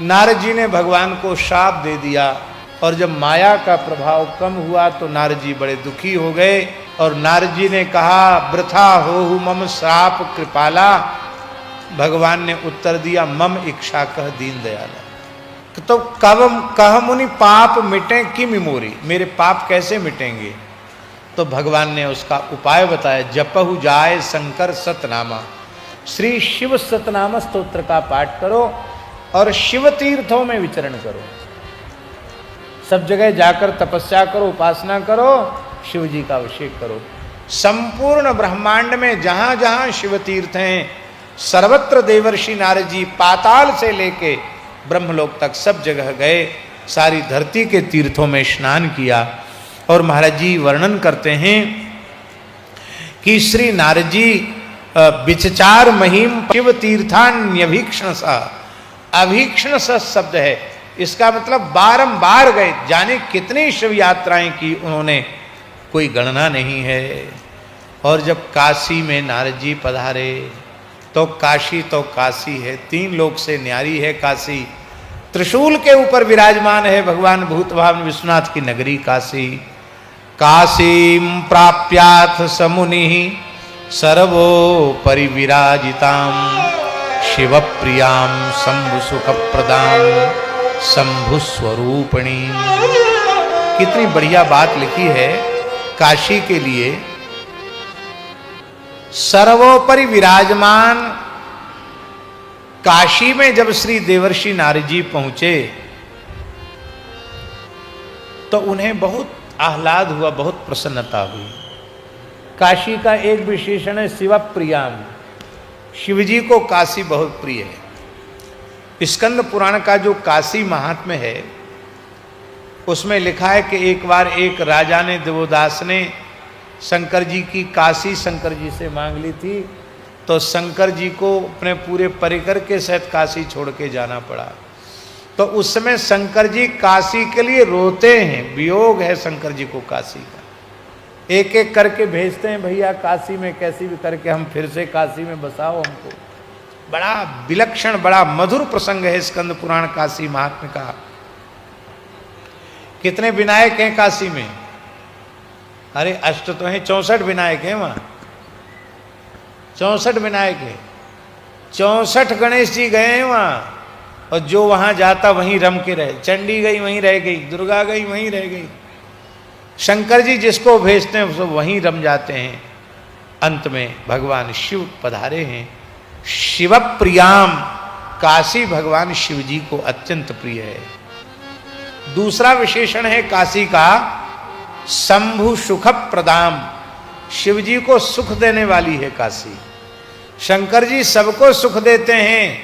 नारद जी ने भगवान को शाप दे दिया और जब माया का प्रभाव कम हुआ तो नारद जी बड़े दुखी हो गए और नारद जी ने कहा वृथा होहु मम श्राप कृपाला। भगवान ने उत्तर दिया मम इच्छा कह दीन दयाला। तो कह मुनि पाप मिटे की मिमोरी, मेरे पाप कैसे मिटेंगे? तो भगवान ने उसका उपाय बताया, जपहु जाय शंकर सतनामा, श्री शिव सतनाम स्तोत्र का पाठ करो और शिव तीर्थों में विचरण करो, सब जगह जाकर तपस्या करो, उपासना करो, शिव जी का अभिषेक करो। संपूर्ण ब्रह्मांड में जहां जहां शिव तीर्थ हैं सर्वत्र देवर्षि नारद जी पाताल से लेके ब्रह्मलोक तक सब जगह गए, सारी धरती के तीर्थों में स्नान किया। और महाराज जी वर्णन करते हैं कि श्री नारद जी विचचार महिम शिव तीर्थान्यभीक्षण सा, अभीक्षण सा शब्द है, इसका मतलब बारंबार गए, जाने कितनी शिव यात्राएं की उन्होंने, कोई गणना नहीं है। और जब काशी में नारद जी पधारे तो काशी है, 3 लोक से न्यारी है काशी, त्रिशूल के ऊपर विराजमान है भगवान भूतभावन विश्वनाथ की नगरी काशी। काशीं प्राप्याथ समुनि सर्वो परिविराजितां शिव प्रियां शंभु सुख प्रदां शंभु स्वरूपिणी। कितनी बढ़िया बात लिखी है काशी के लिए। सर्वोपरि विराजमान काशी में जब श्री देवर्षि नारद जी पहुंचे तो उन्हें बहुत आह्लाद हुआ, बहुत प्रसन्नता हुई। काशी का एक विशेषण है शिव प्रियाम, शिवजी को काशी बहुत प्रिय है। स्कंद पुराण का जो काशी महात्म्य है उसमें लिखा है कि एक बार एक राजा ने, देवोदास ने शंकर जी की काशी शंकर जी से मांग ली थी, तो शंकर जी को अपने पूरे परिकर के सहित काशी छोड़ के जाना पड़ा। तो उस समय शंकर जी काशी के लिए रोते हैं, वियोग है शंकर जी को काशी का, एक एक करके भेजते हैं, भैया काशी में कैसी भी करके हम फिर से काशी में बसाओ हमको। बड़ा विलक्षण, बड़ा मधुर प्रसंग है स्कंद पुराण काशी महात्म्य का। कितने विनायक हैं काशी में? अरे अष्ट तो हैं, 64 विनायक हैं वहां, 64 विनायक हैं, 64 गणेश जी गए हैं वहां, और जो वहां जाता वहीं रम के रहे। चंडी गई वहीं रह गई, दुर्गा गई वहीं रह गई, शंकर जी जिसको भेजते हैं वो वहीं रम जाते हैं। अंत में भगवान शिव पधारे हैं। शिव प्रियाम, काशी भगवान शिव जी को अत्यंत प्रिय है। दूसरा विशेषण है काशी का शंभु सुख प्रदाम, शिव जी को सुख देने वाली है काशी। शंकर जी सबको सुख देते हैं,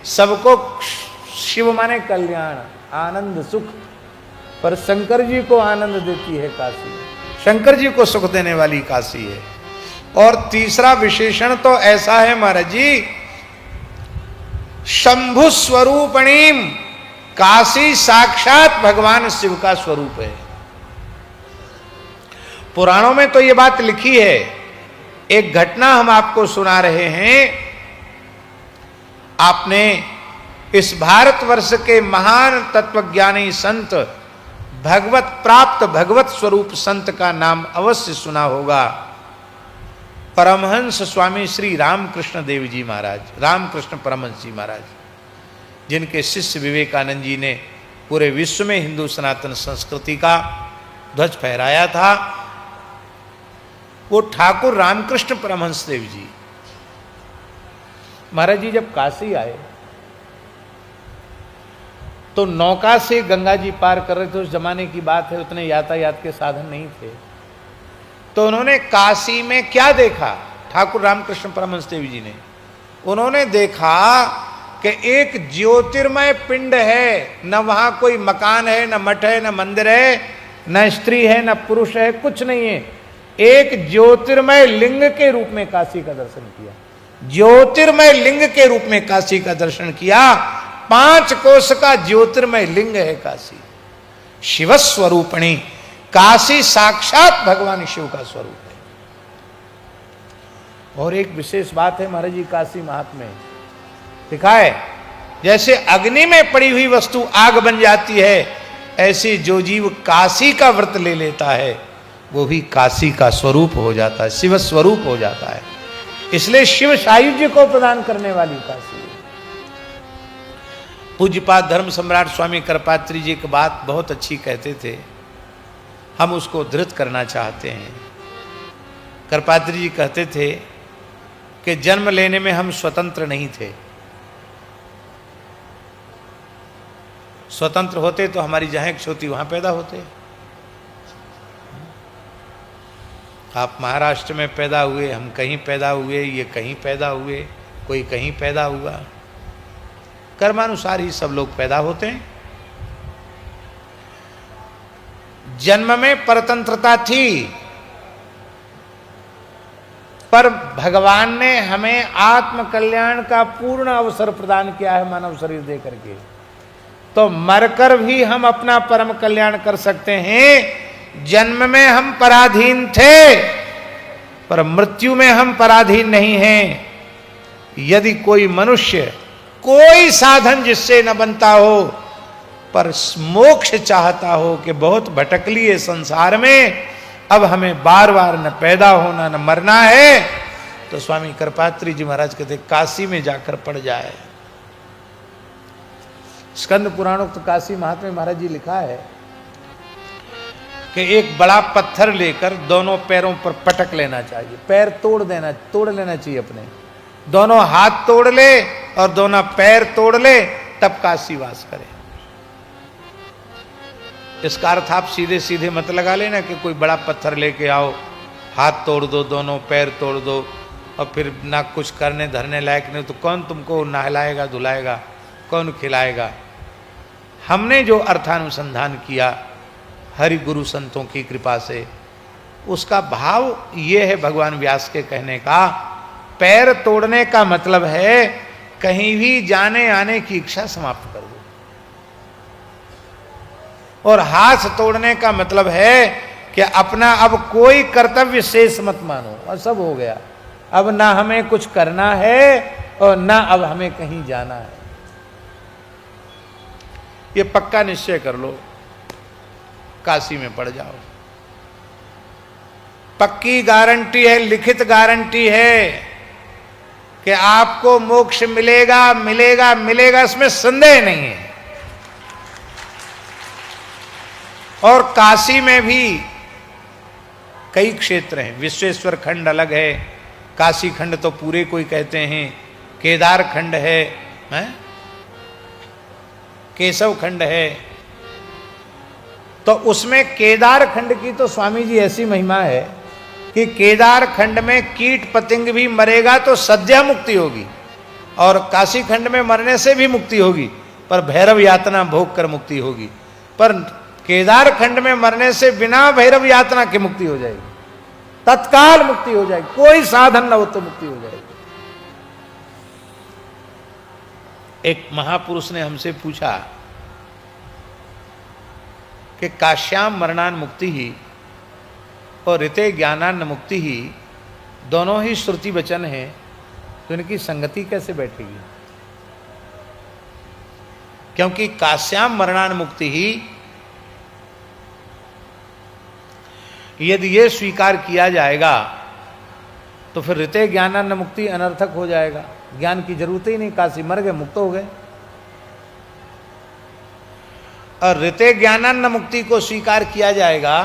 सबको, शिव माने कल्याण, आनंद, सुख, पर शंकर जी को आनंद देती है काशी, शंकर जी को सुख देने वाली काशी है। और तीसरा विशेषण तो ऐसा है महाराज जी, शंभु स्वरूपणीम, काशी साक्षात भगवान शिव का स्वरूप है। पुराणों में तो ये बात लिखी है। एक घटना हम आपको सुना रहे हैं। आपने इस भारतवर्ष के महान तत्वज्ञानी संत, भगवत प्राप्त भगवत स्वरूप संत का नाम अवश्य सुना होगा, परमहंस स्वामी श्री रामकृष्ण देव जी महाराज, रामकृष्ण परमहंस जी महाराज, जिनके शिष्य विवेकानंद जी ने पूरे विश्व में हिंदू सनातन संस्कृति का ध्वज फहराया था। वो ठाकुर रामकृष्ण परमहंस देव जी महाराज जी जब काशी आए तो नौका से गंगा जी पार कर रहे थे। उस जमाने की बात है, उतने यातायात के साधन नहीं थे। तो उन्होंने काशी में क्या देखा, ठाकुर रामकृष्ण परमहंस देव जी ने, उन्होंने देखा कि एक ज्योतिर्मय पिंड है, न वहां कोई मकान है, न मठ है, न मंदिर है, न स्त्री है, न पुरुष है, कुछ नहीं है। एक ज्योतिर्मय लिंग के रूप में काशी का दर्शन किया, ज्योतिर्मय लिंग के रूप में काशी का दर्शन किया। 5 कोश का ज्योतिर्मय लिंग है काशी। शिव स्वरूपणी, काशी साक्षात भगवान शिव का स्वरूप है। और एक विशेष बात है महाराज जी काशी महात्म्य लिखा है जैसे अग्नि में पड़ी हुई वस्तु आग बन जाती है, ऐसे जो जीव काशी का व्रत ले लेता है वो भी काशी का स्वरूप हो जाता है, शिव स्वरूप हो जाता है। इसलिए शिव सायुज्य को प्रदान करने वाली काशी है। पूज्यपाद धर्म सम्राट स्वामी करपात्री जी की बात बहुत अच्छी कहते थे, हम उसको धृत करना चाहते हैं। करपात्री जी कहते थे कि जन्म लेने में हम स्वतंत्र नहीं थे, स्वतंत्र होते तो हमारी जहां इच्छा होती वहां पैदा होते। आप महाराष्ट्र में पैदा हुए, हम कहीं पैदा हुए, ये कहीं पैदा हुए, कोई कहीं पैदा हुआ, कर्मानुसार ही सब लोग पैदा होते हैं। जन्म में परतंत्रता थी, पर भगवान ने हमें आत्म कल्याण का पूर्ण अवसर प्रदान किया है मानव शरीर दे करके, तो मरकर भी हम अपना परम कल्याण कर सकते हैं। जन्म में हम पराधीन थे, पर मृत्यु में हम पराधीन नहीं हैं। यदि कोई मनुष्य कोई साधन जिससे न बनता हो, पर मोक्ष चाहता हो कि बहुत भटक लिए संसार में, अब हमें बार बार न पैदा होना न मरना है, तो स्वामी करपात्री जी महाराज कहते काशी में जाकर पड़ जाए। स्कंद पुराणोक्त काशी महात्म्य महाराज जी लिखा है कि एक बड़ा पत्थर लेकर दोनों पैरों पर पटक लेना चाहिए, पैर तोड़ लेना चाहिए अपने, दोनों हाथ तोड़ ले और दोनों पैर तोड़ ले, तब काशी वास करे। इसका अर्थ आप सीधे सीधे मत लगा लेना कि कोई बड़ा पत्थर लेके आओ, हाथ तोड़ दो, दोनों पैर तोड़ दो, और फिर ना कुछ करने धरने लायक नहीं, तो कौन तुमको नहलाएगा धुलाएगा, कौन खिलाएगा। हमने जो अर्थानुसंधान किया हरि गुरु संतों की कृपा से, उसका भाव ये है भगवान व्यास के कहने का, पैर तोड़ने का मतलब है कहीं भी जाने आने की इच्छा समाप्त कर दो, और हाथ तोड़ने का मतलब है कि अपना अब कोई कर्तव्य शेष मत मानो, और सब हो गया, अब ना हमें कुछ करना है और ना अब हमें कहीं जाना है। ये पक्का निश्चय कर लो, काशी में पड़ जाओ। पक्की गारंटी है, लिखित गारंटी है कि आपको मोक्ष मिलेगा मिलेगा मिलेगा, इसमें संदेह नहीं है। और काशी में भी कई क्षेत्र हैं, विश्वेश्वर खंड अलग है, काशी खंड तो पूरे को ही कहते हैं, केदार खंड है, केशव खंड है। तो उसमें केदार खंड की तो स्वामी जी ऐसी महिमा है कि केदार खंड में कीट पतंग भी मरेगा तो सद्या मुक्ति होगी, और काशी खंड में मरने से भी मुक्ति होगी, पर भैरव यातना भोग कर मुक्ति होगी। पर केदार खंड में मरने से बिना भैरव यातना की मुक्ति हो जाएगी, तत्काल मुक्ति हो जाएगी, कोई साधन न हो तो मुक्ति हो जाएगी। एक महापुरुष ने हमसे पूछा कि काश्याम मरणान मुक्ति ही और ऋते ज्ञानान मुक्ति ही दोनों ही श्रुति वचन हैं, तो इनकी संगति कैसे बैठेगी? क्योंकि काश्याम मरणान मुक्ति ही यदि ये स्वीकार किया जाएगा तो फिर ऋते ज्ञानान मुक्ति अनर्थक हो जाएगा, ज्ञान की जरूरत ही नहीं, काशी मर गए मुक्त हो गए। और ऋते ज्ञानान मुक्ति को स्वीकार किया जाएगा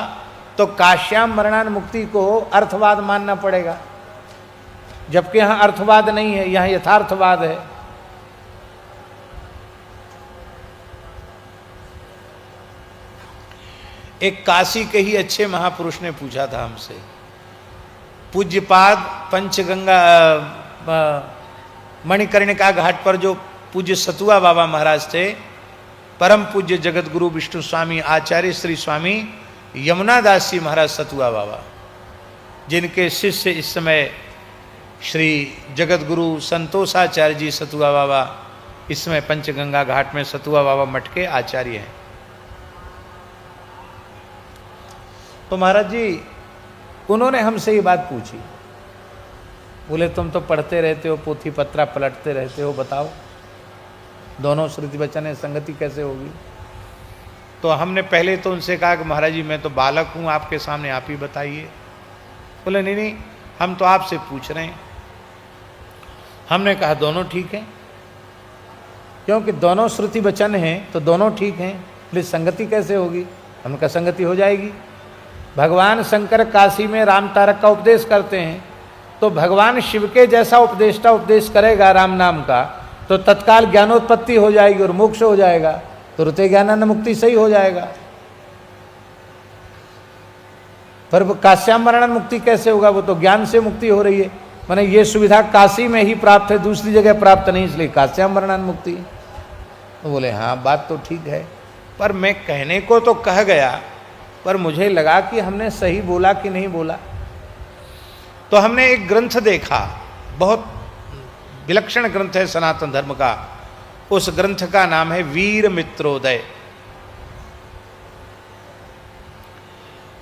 तो काश्याम मरणान मुक्ति को अर्थवाद मानना पड़ेगा, जबकि यहां अर्थवाद नहीं है, यहां यथार्थवाद है। एक काशी के ही अच्छे महापुरुष ने पूछा था हमसे, पूज्यपाद पंचगंगा मणिकर्णिका घाट पर जो पूज्य सतुआ बाबा महाराज थे, परम पूज्य जगत गुरु विष्णु स्वामी आचार्य श्री स्वामी यमुना दास जी महाराज सतुआ बाबा, जिनके शिष्य इस समय श्री जगत गुरु संतोषाचार्य जी सतुआ बाबा इस समय पंचगंगा घाट में सतुआ बाबा मठ के आचार्य हैं। तो महाराज जी उन्होंने हमसे ये बात पूछी, बोले तुम तो पढ़ते रहते हो, पोथी पत्रा पलटते रहते हो, बताओ दोनों श्रुति वचन है, संगति कैसे होगी? तो हमने पहले तो उनसे कहा कि महाराज जी मैं तो बालक हूँ, आपके सामने आप ही बताइए। बोले नहीं नहीं, हम तो आपसे पूछ रहे हैं। हमने कहा दोनों ठीक हैं, क्योंकि दोनों श्रुति वचन हैं तो दोनों ठीक हैं, इसलिए संगति कैसे होगी? हमने कहा संगति हो जाएगी। भगवान शंकर काशी में राम तारक का उपदेश करते हैं, तो भगवान शिव के जैसा उपदेष्टा उपदेश करेगा राम नाम का, तो तत्काल ज्ञानोत्पत्ति हो जाएगी और मोक्ष हो जाएगा, तो ऋते ज्ञानानंद मुक्ति सही हो जाएगा। पर वो काश्यामरण मुक्ति कैसे होगा? वो तो ज्ञान से मुक्ति हो रही है, माने ये सुविधा काशी में ही प्राप्त है, दूसरी जगह प्राप्त नहीं, इसलिए काश्यामरण मुक्ति। तो बोले हाँ बात तो ठीक है, पर मैं कहने को तो कह गया, पर मुझे लगा कि हमने सही बोला कि नहीं बोला। तो हमने एक ग्रंथ देखा, बहुत विलक्षण ग्रंथ है सनातन धर्म का, उस ग्रंथ का नाम है वीर मित्रोदय।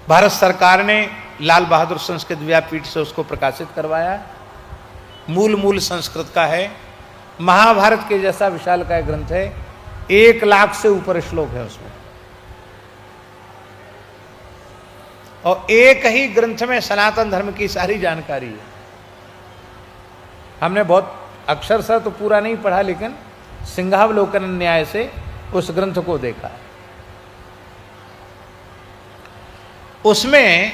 भारत सरकार ने लाल बहादुर संस्कृत व्यापीठ से उसको प्रकाशित करवाया, मूल संस्कृत का है, महाभारत के जैसा विशाल का ग्रंथ है, 1 लाख से ऊपर श्लोक है उसमें, और एक ही ग्रंथ में सनातन धर्म की सारी जानकारी है। हमने बहुत अक्षरशः तो पूरा नहीं पढ़ा, लेकिन सिंहावलोकन न्याय से उस ग्रंथ को देखा। उसमें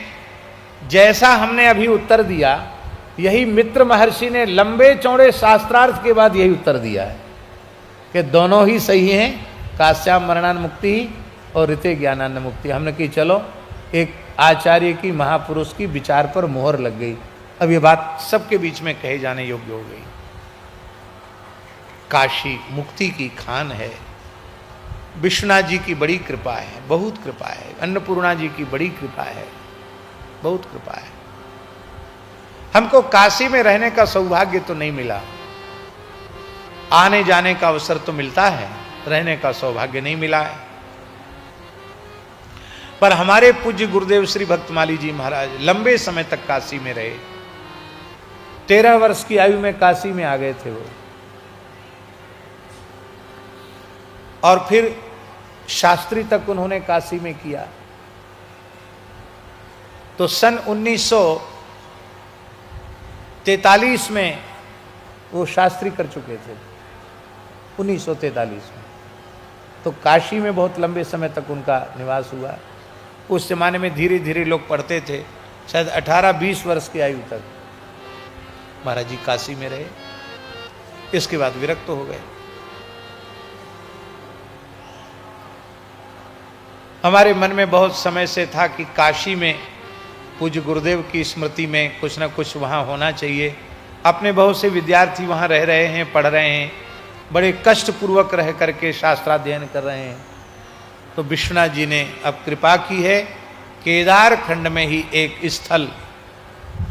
जैसा हमने अभी उत्तर दिया, यही मित्र महर्षि ने लंबे चौड़े शास्त्रार्थ के बाद यही उत्तर दिया है कि दोनों ही सही हैं, काश्याम मरणान मुक्ति और ऋते ज्ञानान मुक्ति। हमने कही चलो एक आचार्य की, महापुरुष की विचार पर मोहर लग गई, अब ये बात सबके बीच में कहे जाने योग्य हो गई। काशी मुक्ति की खान है, विश्वनाथ जी की बड़ी कृपा है, बहुत कृपा है, अन्नपूर्णा जी की बड़ी कृपा है, बहुत कृपा है। हमको काशी में रहने का सौभाग्य तो नहीं मिला, आने जाने का अवसर तो मिलता है, रहने का सौभाग्य नहीं मिला है। पर हमारे पूज्य गुरुदेव श्री भक्तमाली जी महाराज लंबे समय तक काशी में रहे, 13 वर्ष की आयु में काशी में आ गए थे वो, और फिर शास्त्री तक उन्होंने काशी में किया। तो सन 1943 में वो शास्त्री कर चुके थे, 1943 में। तो काशी में बहुत लंबे समय तक उनका निवास हुआ। उस जमाने में धीरे धीरे लोग पढ़ते थे, शायद 18-20 वर्ष की आयु तक महाराज जी काशी में रहे, इसके बाद विरक्त हो गए। हमारे मन में बहुत समय से था कि काशी में पूज्य गुरुदेव की स्मृति में कुछ न कुछ वहाँ होना चाहिए। अपने बहुत से विद्यार्थी वहाँ रह रहे हैं, पढ़ रहे हैं, बड़े कष्टपूर्वक रह करके शास्त्राध्ययन कर रहे हैं। तो विश्वनाथ जी ने अब कृपा की है, केदार खंड में ही एक स्थल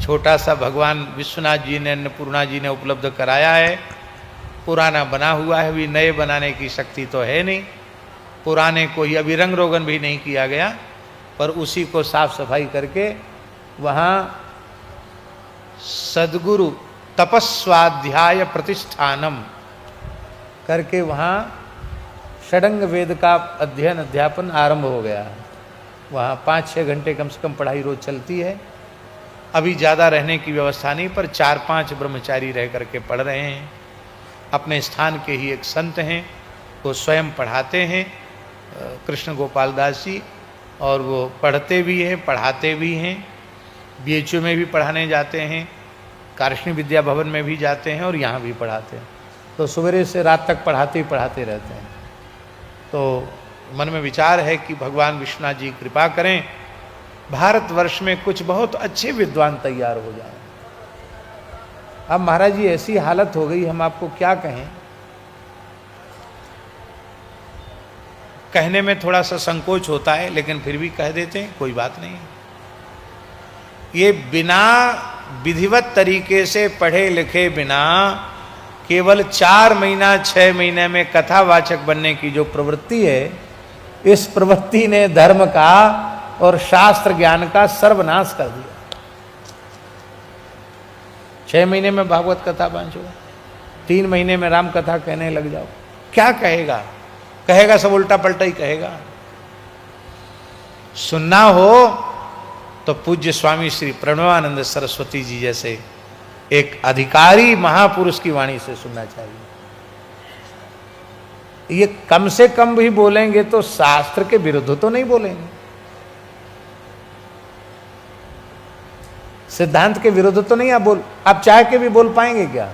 छोटा सा भगवान विश्वनाथ जी ने, अन्नपूर्णा जी ने उपलब्ध कराया है। पुराना बना हुआ है, अभी नए बनाने की शक्ति तो है नहीं, पुराने को ही अभी रंग रोगन भी नहीं किया गया, पर उसी को साफ सफाई करके वहाँ सद्गुरु तपस्वाध्याय प्रतिष्ठानम करके वहाँ षडंग वेद का अध्ययन अध्यापन आरंभ हो गया। वहाँ 5-6 घंटे कम से कम पढ़ाई रोज चलती है। अभी ज़्यादा रहने की व्यवस्था नहीं, पर 4-5 ब्रह्मचारी रह करके पढ़ रहे हैं। अपने स्थान के ही एक संत हैं, वो स्वयं पढ़ाते हैं, कृष्ण गोपाल दास जी, और वो पढ़ते भी हैं, पढ़ाते भी हैं। BHU में भी पढ़ाने जाते हैं, कार्षणी विद्या भवन में भी जाते हैं, और यहाँ भी पढ़ाते हैं। तो सवेरे से रात तक पढ़ाते ही पढ़ाते रहते हैं। तो मन में विचार है कि भगवान विश्वनाथ जी कृपा करें, भारतवर्ष में कुछ बहुत अच्छे विद्वान तैयार हो जाएं। अब महाराज जी ऐसी हालत हो गई, हम आपको क्या कहें। कहने में थोड़ा सा संकोच होता है, लेकिन फिर भी कह देते हैं, कोई बात नहीं। ये बिना विधिवत तरीके से पढ़े लिखे बिना केवल 4 महीना 6 महीने में कथावाचक बनने की जो प्रवृत्ति है, इस प्रवृत्ति ने धर्म का और शास्त्र ज्ञान का सर्वनाश कर दिया। 6 महीने में भागवत कथा बांचो, 3 महीने में राम कथा कहने लग जाओ, क्या कहेगा? कहेगा सब उल्टा पलटा ही कहेगा। सुनना हो तो पूज्य स्वामी श्री प्रणवानंद सरस्वती जी जैसे एक अधिकारी महापुरुष की वाणी से सुनना चाहिए। ये कम से कम भी बोलेंगे तो शास्त्र के विरुद्ध तो नहीं बोलेंगे, सिद्धांत के विरुद्ध तो नहीं आप चाह के भी बोल पाएंगे क्या?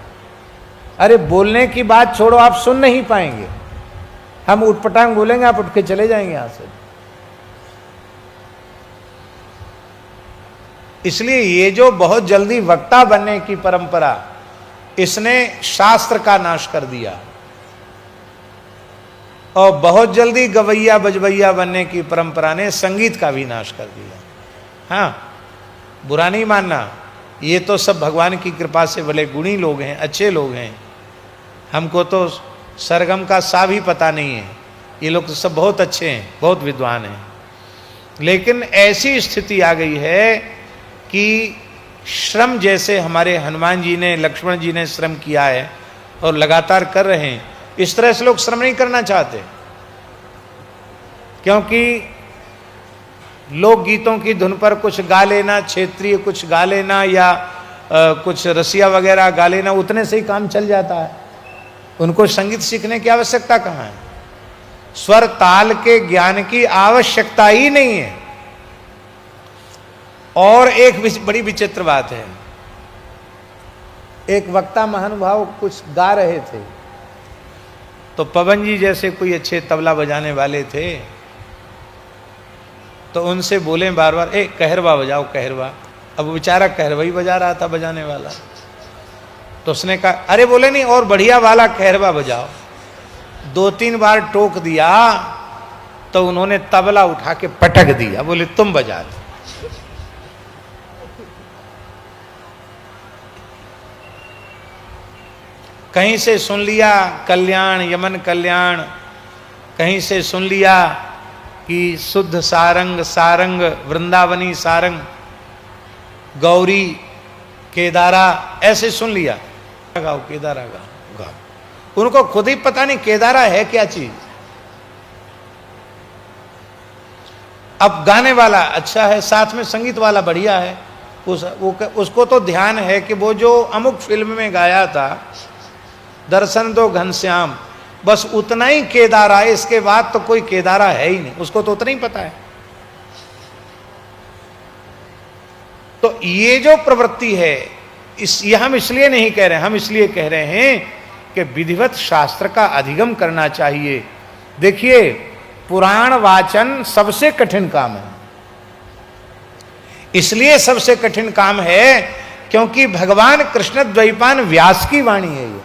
अरे बोलने की बात छोड़ो, आप सुन नहीं पाएंगे। हम उठपटांग बोलेंगे, आप उठ के चले जाएंगे यहां से। इसलिए ये जो बहुत जल्दी वक्ता बनने की परंपरा, इसने शास्त्र का नाश कर दिया, और बहुत जल्दी गवैया बजवैया बनने की परंपरा ने संगीत का भी नाश कर दिया। हाँ, बुरा नहीं मानना, ये तो सब भगवान की कृपा से बड़े गुणी लोग हैं, अच्छे लोग हैं। हमको तो सरगम का सा भी पता नहीं है, ये लोग तो सब बहुत अच्छे हैं, बहुत विद्वान हैं। लेकिन ऐसी स्थिति आ गई है कि श्रम जैसे हमारे हनुमान जी ने, लक्ष्मण जी ने श्रम किया है और लगातार कर रहे हैं, इस तरह से लोग श्रम नहीं करना चाहते। क्योंकि लोकगीतों की धुन पर कुछ गा लेना, क्षेत्रीय कुछ गा लेना, या कुछ रसिया वगैरह गा लेना, उतने से ही काम चल जाता है। उनको संगीत सीखने की आवश्यकता कहाँ है? स्वर ताल के ज्ञान की आवश्यकता ही नहीं है। और एक बड़ी विचित्र बात है, एक वक्ता महानुभाव कुछ गा रहे थे, तो पवन जी जैसे कोई अच्छे तबला बजाने वाले थे, तो उनसे बोले बार बार, कहरवा बजाओ कहरवा। अब बेचारा कहरवा ही बजा रहा था बजाने वाला, तो उसने कहा, अरे बोले नहीं, और बढ़िया वाला कहरवा बजाओ। 2-3 बार टोक दिया तो उन्होंने तबला उठा के पटक दिया, बोले तुम बजा दो। कहीं से सुन लिया कल्याण, यमन कल्याण, कहीं से सुन लिया कि शुद्ध सारंग, सारंग वृंदावनी सारंग, गौरी केदारा, ऐसे सुन लिया। गाओ केदारा गाओ गाओ। उनको खुद ही पता नहीं केदारा है क्या चीज। अब गाने वाला अच्छा है, साथ में संगीत वाला बढ़िया है, उसको तो ध्यान है कि वो जो अमुक फिल्म में गाया था, दर्शन दो घनश्याम, बस उतना ही केदारा है, इसके बाद तो कोई केदारा है ही नहीं, उसको तो उतना ही पता है। तो ये जो प्रवृत्ति है, ये हम इसलिए नहीं कह रहे, हम इसलिए कह रहे हैं कि विधिवत शास्त्र का अधिगम करना चाहिए। देखिए, पुराण वाचन सबसे कठिन काम है। इसलिए सबसे कठिन काम है क्योंकि भगवान कृष्ण द्वैपायन व्यास की वाणी है। ये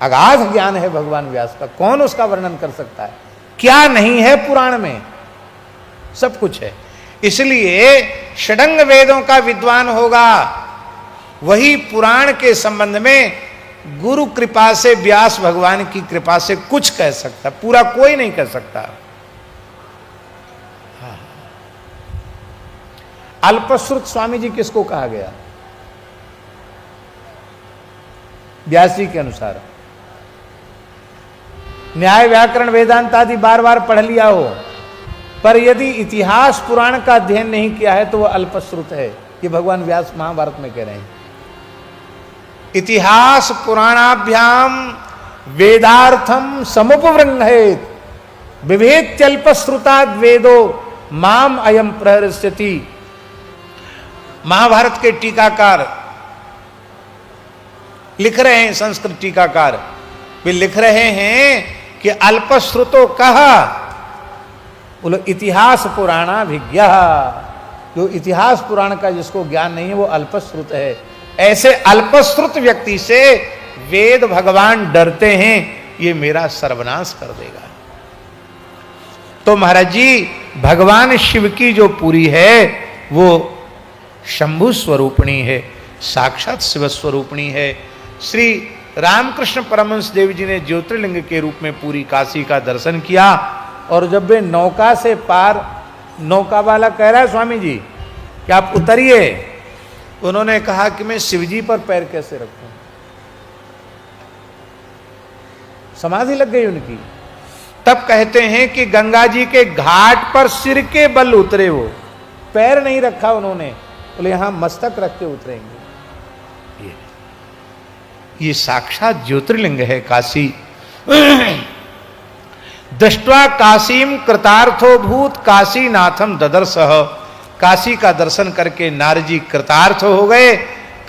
अगाध ज्ञान है भगवान व्यास का, कौन उसका वर्णन कर सकता है? क्या नहीं है पुराण में? सब कुछ है। इसलिए षडंग वेदों का विद्वान होगा, वही पुराण के संबंध में गुरु कृपा से, व्यास भगवान की कृपा से कुछ कह सकता, पूरा कोई नहीं कह सकता। हाँ। अल्पश्रुत स्वामी जी किसको कहा गया? व्यास जी के अनुसार। न्याय व्याकरण वेदांत आदि बार बार पढ़ लिया हो, पर यदि इतिहास पुराण का अध्ययन नहीं किया है तो वह अल्पश्रुत है। ये भगवान व्यास महाभारत में कह रहे हैं। इतिहास पुराणाभ्याम वेदार्थम समुपवृंहेत विभेत्यल्पश्रुताद् वेदो माम अयम प्रहृष्यति। महाभारत के टीकाकार लिख रहे हैं, संस्कृत टीकाकार वे लिख रहे हैं कि अल्पश्रुतो कहा, बोलो इतिहास पुराणाभिज्ञ, जो इतिहास पुराण का जिसको ज्ञान नहीं है वो अल्पश्रुत है। ऐसे अल्पश्रुत व्यक्ति से वेद भगवान डरते हैं, ये मेरा सर्वनाश कर देगा। तो महाराज जी, भगवान शिव की जो पूरी है वो शंभु स्वरूपणी है, साक्षात शिव स्वरूपणी है। श्री रामकृष्ण परमहंस देव जी ने ज्योतिर्लिंग के रूप में पूरी काशी का दर्शन किया, और जब वे नौका से पार, नौका वाला कह रहा है स्वामी जी कि आप उतरिए, उन्होंने कहा कि मैं शिवजी पर पैर कैसे रखूं? समाधि लग गई उनकी। तब कहते हैं कि गंगा जी के घाट पर सिर के बल उतरे, वो पैर नहीं रखा उन्होंने, बोले यहां मस्तक रख के उतरेंगे। ये साक्षात ज्योतिर्लिंग है काशी। दृष्ट्वा काशीम कृतार्थो भूत काशीनाथम ददर्शः। काशी का दर्शन करके नारजी कृतार्थ हो गए,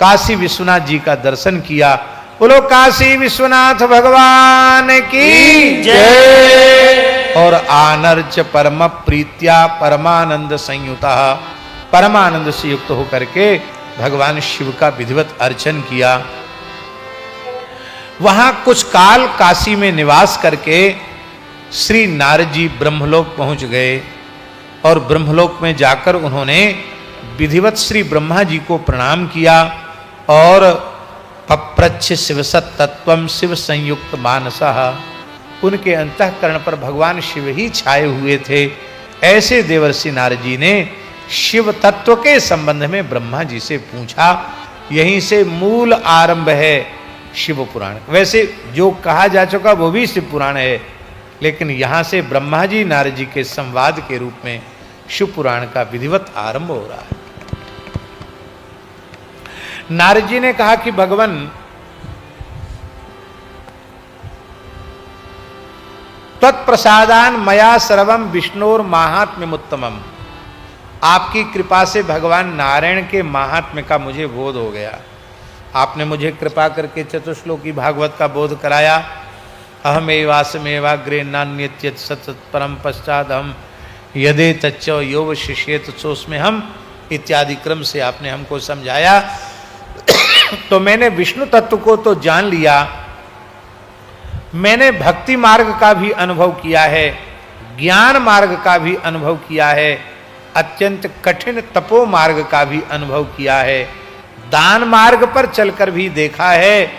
काशी विश्वनाथ जी का दर्शन किया। बोलो काशी विश्वनाथ भगवान की जय। और आनर्च परम प्रीत्या परमानंद संयुता, परमानंद से युक्त होकर के भगवान शिव का विधिवत अर्चन किया। वहां कुछ काल काशी में निवास करके श्री नारद जी ब्रह्मलोक पहुंच गए और ब्रह्मलोक में जाकर उन्होंने विधिवत श्री ब्रह्मा जी को प्रणाम किया और पप्रच्छ शिवसत तत्वम शिव संयुक्त मानसः, उनके अंतःकरण पर भगवान शिव ही छाए हुए थे। ऐसे देवर्षि नारद जी ने शिव तत्व के संबंध में ब्रह्मा जी से पूछा। यहीं से मूल आरंभ है शिव पुराण। वैसे जो कहा जा चुका वो भी शिव पुराण है, लेकिन यहां से ब्रह्मा जी नारद जी के संवाद के रूप में शिव पुराण का विधिवत आरंभ हो रहा है। नारद जी ने कहा कि भगवान, तत्प्रसादान मया सर्वम विष्णुर महात्म्यमुत्तमम। आपकी कृपा से भगवान नारायण के महात्म्य का मुझे बोध हो गया। आपने मुझे कृपा करके चतुश्लोकी भागवत का बोध कराया। अहमेवासमेवाग्रे नान्यत्यत सतत परम पश्चात हम यदे तच्च यो शिष्येत सोस्मे हम इत्यादि क्रम से आपने हमको समझाया। तो मैंने विष्णु तत्व को तो जान लिया, मैंने भक्ति मार्ग का भी अनुभव किया है, ज्ञान मार्ग का भी अनुभव किया है, अत्यंत कठिन तपो मार्ग का भी अनुभव किया है, दान मार्ग पर चलकर भी देखा है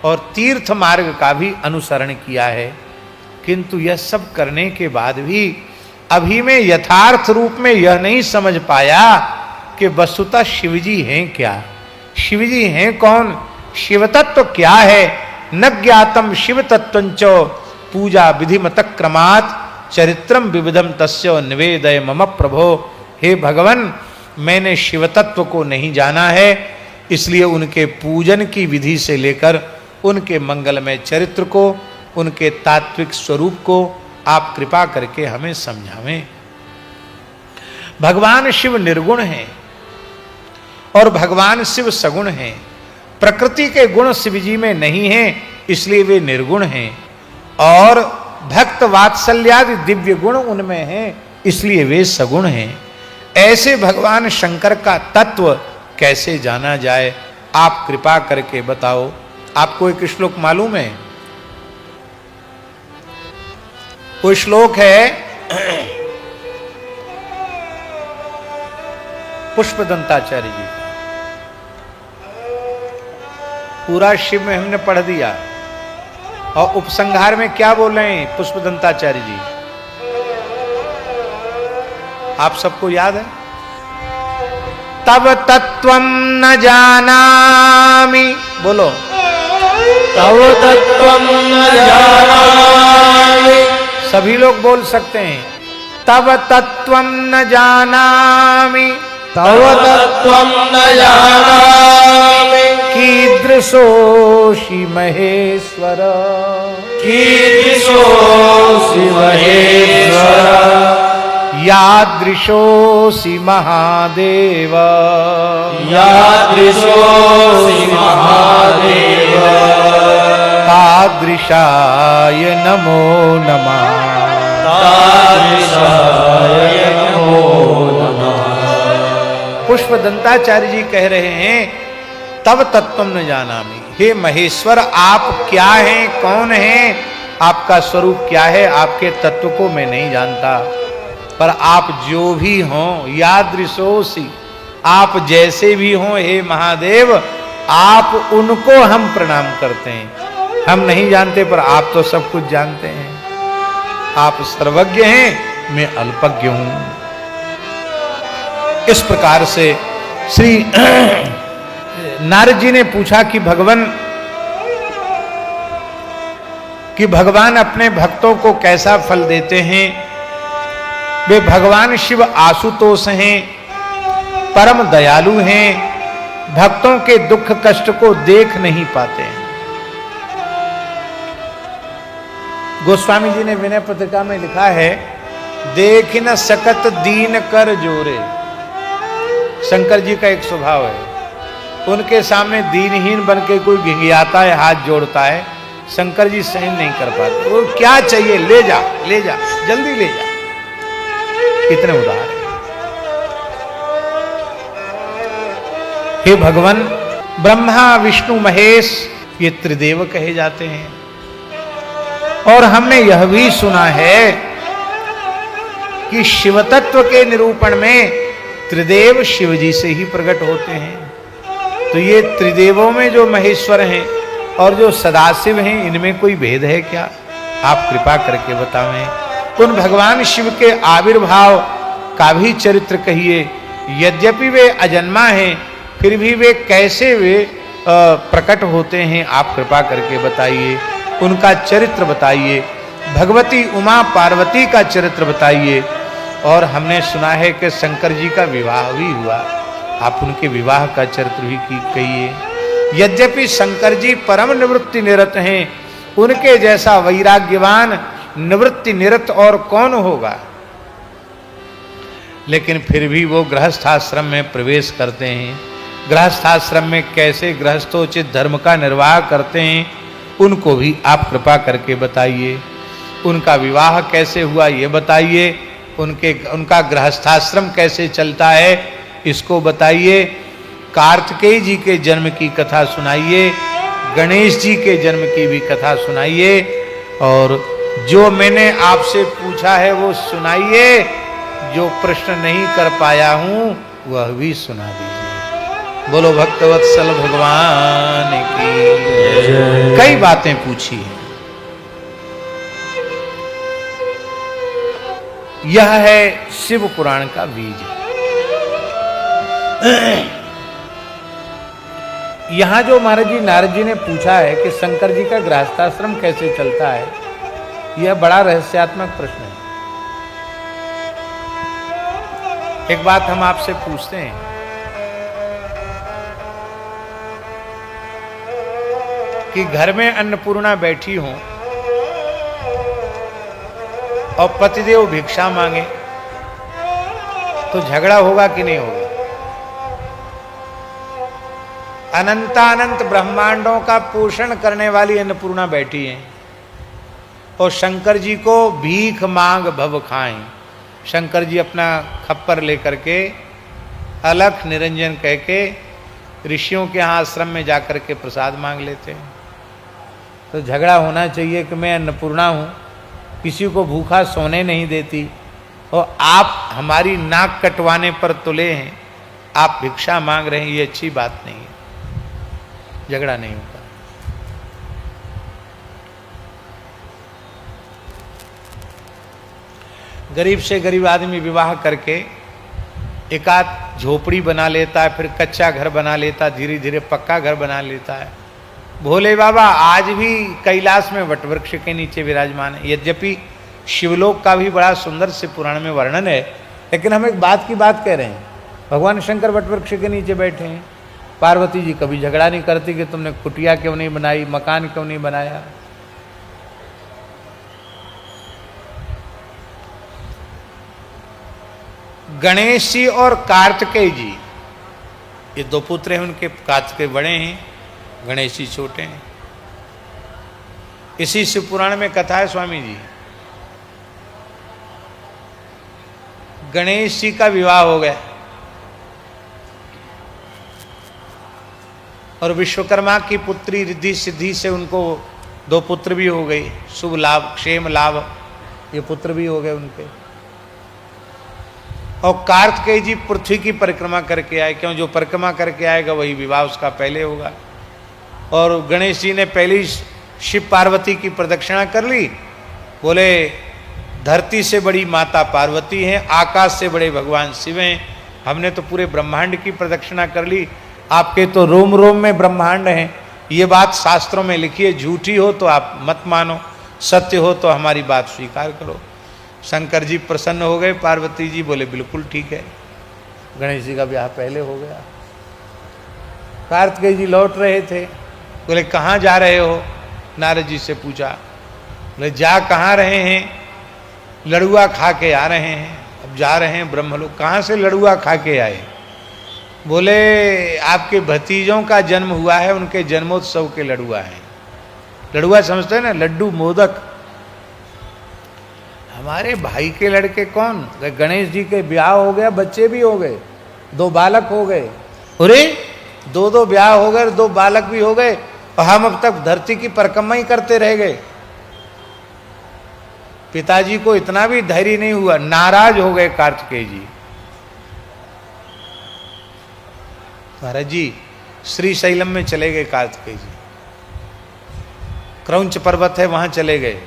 और तीर्थ मार्ग का भी अनुसरण किया है। किंतु यह सब करने के बाद भी अभी मैं यथार्थ रूप में यह नहीं समझ पाया कि वस्तुतः शिवजी हैं क्या, शिवजी हैं कौन, शिव तत्व क्या है। न ज्ञातम शिव तत्वंच पूजा विधिमत क्रमात् चरित्रम विविधम तस्य निवेदय मम प्रभो। हे भगवान, मैंने शिव तत्व को नहीं जाना है, इसलिए उनके पूजन की विधि से लेकर उनके मंगलमय चरित्र को, उनके तात्विक स्वरूप को आप कृपा करके हमें समझावें। भगवान शिव निर्गुण हैं और भगवान शिव सगुण हैं। प्रकृति के गुण शिव जी में नहीं हैं, इसलिए वे निर्गुण हैं, और भक्त वात्सल्यादि दिव्य गुण उनमें हैं, इसलिए वे सगुण हैं। ऐसे भगवान शंकर का तत्व कैसे जाना जाए, आप कृपा करके बताओ। आपको एक श्लोक मालूम है? वो श्लोक है पुष्पदंताचार्य जी। पूरा शिव में हमने पढ़ दिया और उपसंहार में क्या बोल रहे हैं पुष्पदंताचार्य जी, आप सबको याद है? तब तत्वम न जानामि, बोलो, तव तत्वम न जानामि। सभी लोग बोल सकते हैं, तब तत्वम न जानामि, तव तत्वम न जानामि। कीदृशोऽसि महेश्वर, कीदृशोऽसि महेश्वर। यादृशोऽसि महादेव, यादृशोऽसि महादेव। तादृशाय नमो नमः, तादृशाय नमो नमः। पुष्पदंताचार्य जी कह रहे हैं, तब तत्वम न जानामि। हे महेश्वर, आप क्या हैं, कौन हैं, आपका स्वरूप क्या है, आपके तत्व को मैं नहीं जानता। पर आप जो भी हों, यादृशोऽसि, आप जैसे भी हों हे महादेव, आप उनको हम प्रणाम करते हैं। हम नहीं जानते पर आप तो सब कुछ जानते हैं। आप सर्वज्ञ हैं, मैं अल्पज्ञ हूं। इस प्रकार से श्री नारद जी ने पूछा कि भगवान, कि भगवान अपने भक्तों को कैसा फल देते हैं। वे भगवान शिव आशुतोष हैं, परम दयालु हैं, भक्तों के दुख कष्ट को देख नहीं पाते हैं। गोस्वामी जी ने विनय पत्रिका में लिखा है, देख न सकत दीन कर जोरे। शंकर जी का एक स्वभाव है, उनके सामने दीनहीन बन के कोई घिंघियाता है, हाथ जोड़ता है, शंकर जी सहन नहीं कर पाते। वो क्या चाहिए, ले जा ले जा, जल्दी ले जा। कितने उदार है। हे भगवान, ब्रह्मा विष्णु महेश ये त्रिदेव कहे जाते हैं। और हमने यह भी सुना है कि शिव तत्व के निरूपण में त्रिदेव शिव जी से ही प्रकट होते हैं। तो ये त्रिदेवों में जो महेश्वर हैं और जो सदाशिव हैं, इनमें कोई भेद है क्या? आप कृपा करके बतावें। उन भगवान शिव के आविर्भाव का भी चरित्र कहिए। यद्यपि वे अजन्मा हैं, फिर भी वे कैसे वे प्रकट होते हैं, आप कृपा करके बताइए। उनका चरित्र बताइए। भगवती उमा पार्वती का चरित्र बताइए। और हमने सुना है कि शंकर जी का विवाह भी हुआ, आप उनके विवाह का चरित्र भी कहिए। यद्यपि शंकर जी परम निवृत्ति निरत हैं, उनके जैसा वैराग्यवान निवृत्ति निरत और कौन होगा। लेकिन फिर भी वो गृहस्थाश्रम में प्रवेश करते हैं। गृहस्थाश्रम में कैसे गृहस्थोचित धर्म का निर्वाह करते हैं, उनको भी आप कृपा करके बताइए। उनका विवाह कैसे हुआ ये बताइए। उनका गृहस्थाश्रम कैसे चलता है इसको बताइए। कार्तिकेय जी के जन्म की कथा सुनाइए, गणेश जी के जन्म की भी कथा सुनाइए। और जो मैंने आपसे पूछा है वो सुनाइए, जो प्रश्न नहीं कर पाया हूं वह भी सुना दीजिए। बोलो भक्तवत्सल भगवान की। कई बातें पूछी हैं। यह है शिव पुराण का बीज। यहां जो महाराज जी नारद जी ने पूछा है कि शंकर जी का गृहस्थाश्रम कैसे चलता है, यह बड़ा रहस्यात्मक प्रश्न है। एक बात हम आपसे पूछते हैं, कि घर में अन्नपूर्णा बैठी हो और पतिदेव भिक्षा मांगे तो झगड़ा होगा कि नहीं होगा? अनंतानंत ब्रह्मांडों का पोषण करने वाली अन्नपूर्णा बैठी है और शंकर जी को भीख मांग भव खाएं। शंकर जी अपना खप्पर लेकर के अलख निरंजन कह के ऋषियों के यहाँ आश्रम में जाकर के प्रसाद मांग लेते हैं। तो झगड़ा होना चाहिए कि मैं अन्नपूर्णा हूँ, किसी को भूखा सोने नहीं देती, और आप हमारी नाक कटवाने पर तुले हैं, आप भिक्षा मांग रहे हैं, ये अच्छी बात नहीं है। झगड़ा नहीं होता। गरीब से गरीब आदमी विवाह करके एकाध झोपड़ी बना लेता है, फिर कच्चा घर बना लेता, धीरे धीरे पक्का घर बना लेता है। भोले बाबा आज भी कैलाश में वटवृक्ष के नीचे विराजमान है। यद्यपि शिवलोक का भी बड़ा सुंदर से पुराण में वर्णन है, लेकिन हम एक बात की बात कह रहे हैं। भगवान शंकर वटवृक्ष के नीचे बैठे हैं। पार्वती जी कभी झगड़ा नहीं करती कि तुमने कुटिया क्यों नहीं बनाई, मकान क्यों नहीं बनाया। गणेश जी और कार्तिकेय जी, ये दो पुत्र हैं उनके। कार्तिकेय बड़े हैं, गणेश जी छोटे हैं। इसी शिव पुराण में कथा है स्वामी जी, गणेश जी का विवाह हो गया और विश्वकर्मा की पुत्री रिद्धि सिद्धि से उनको दो पुत्र भी हो गए। शुभ लाभ क्षेम लाभ ये पुत्र भी हो गए उनके। और कार्तिकेय जी पृथ्वी की परिक्रमा करके आए, क्यों जो परिक्रमा करके आएगा वही विवाह उसका पहले होगा। और गणेश जी ने पहली शिव पार्वती की प्रदक्षिणा कर ली। बोले धरती से बड़ी माता पार्वती हैं, आकाश से बड़े भगवान शिव हैं, हमने तो पूरे ब्रह्मांड की प्रदक्षिणा कर ली, आपके तो रोम रोम में ब्रह्मांड हैं। ये बात शास्त्रों में लिखी है, झूठी हो तो आप मत मानो। सत्य हो तो हमारी बात स्वीकार करो। शंकर जी प्रसन्न हो गए, पार्वती जी बोले बिल्कुल ठीक है। गणेश जी का ब्याह पहले हो गया। कार्तिकेय जी लौट रहे थे, बोले कहाँ जा रहे हो? नारद जी से पूछा। बोले जा कहाँ रहे हैं? लड़ुआ खा के आ रहे हैं। अब जा रहे हैं ब्रह्मलोक। कहाँ से लड़ुआ खा के आए? बोले आपके भतीजों का जन्म हुआ है, उनके जन्मोत्सव के लड़ुआ हैं। लड़ुआ समझते हैं ना, लड्डू मोदक। हमारे भाई के लड़के कौन? गणेश जी के ब्याह हो गया, बच्चे भी हो गए, 2 बालक हो गए। अरे 2 ब्याह हो गए, 2 बालक भी हो गए, और हम अब तक धरती की परिक्रमा ही करते रह गए। पिताजी को इतना भी धैर्य नहीं हुआ, नाराज हो गए कार्तिकेय जी। महाराज जी श्रीशैलम में चले गए कार्तिकेय जी, क्रौंच पर्वत है वहां चले गए।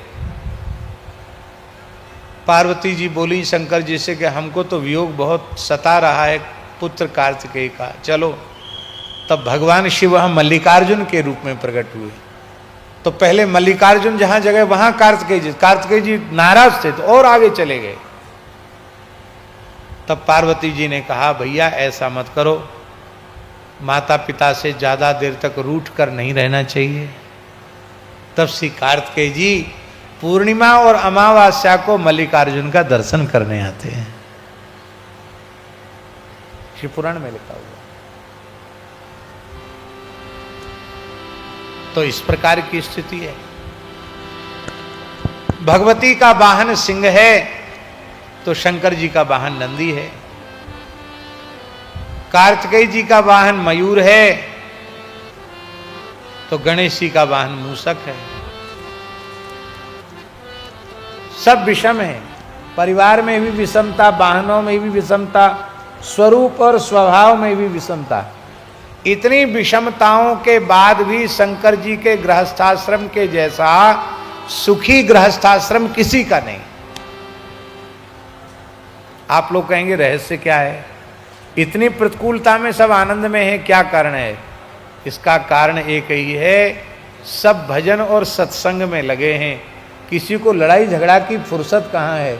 पार्वती जी बोली शंकर जी से कि हमको तो वियोग बहुत सता रहा है पुत्र कार्तिकेय का, चलो। तब भगवान शिव हम मल्लिकार्जुन के रूप में प्रकट हुए। तो पहले मल्लिकार्जुन जहां जगह वहां कार्तिकेय जी नाराज थे तो और आगे चले गए। तब पार्वती जी ने कहा भैया ऐसा मत करो, माता पिता से ज्यादा देर तक रूठ कर नहीं रहना चाहिए। तब श्री कार्तिकेय जी पूर्णिमा और अमावस्या को मल्लिकार्जुन का दर्शन करने आते हैं। शिव पुराण में लिखा हुआ। तो इस प्रकार की स्थिति है। भगवती का वाहन सिंह है तो शंकर जी का वाहन नंदी है। कार्तिकेय जी का वाहन मयूर है तो गणेश जी का वाहन मूषक है। सब विषम है, परिवार में भी विषमता, वाहनों में भी विषमता, स्वरूप और स्वभाव में भी विषमता। इतनी विषमताओं के बाद भी शंकर जी के गृहस्थाश्रम के जैसा सुखी गृहस्थाश्रम किसी का नहीं। आप लोग कहेंगे रहस्य क्या है? इतनी प्रतिकूलता में सब आनंद में है, क्या कारण है? इसका कारण एक ही है, सब भजन और सत्संग में लगे हैं। किसी को लड़ाई झगड़ा की फुर्सत कहाँ है?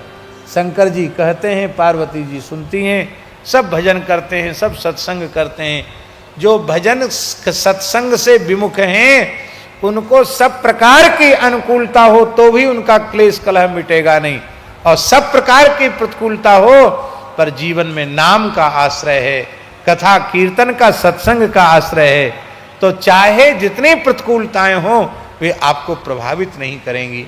शंकर जी कहते हैं, पार्वती जी सुनती हैं, सब भजन करते हैं, सब सत्संग करते हैं। जो भजन सत्संग से विमुख हैं उनको सब प्रकार की अनुकूलता हो तो भी उनका क्लेश कलह मिटेगा नहीं, और सब प्रकार की प्रतिकूलता हो पर जीवन में नाम का आश्रय है, कथा कीर्तन का सत्संग का आश्रय है, तो चाहे जितनी प्रतिकूलताएं हों वे आपको प्रभावित नहीं करेंगी।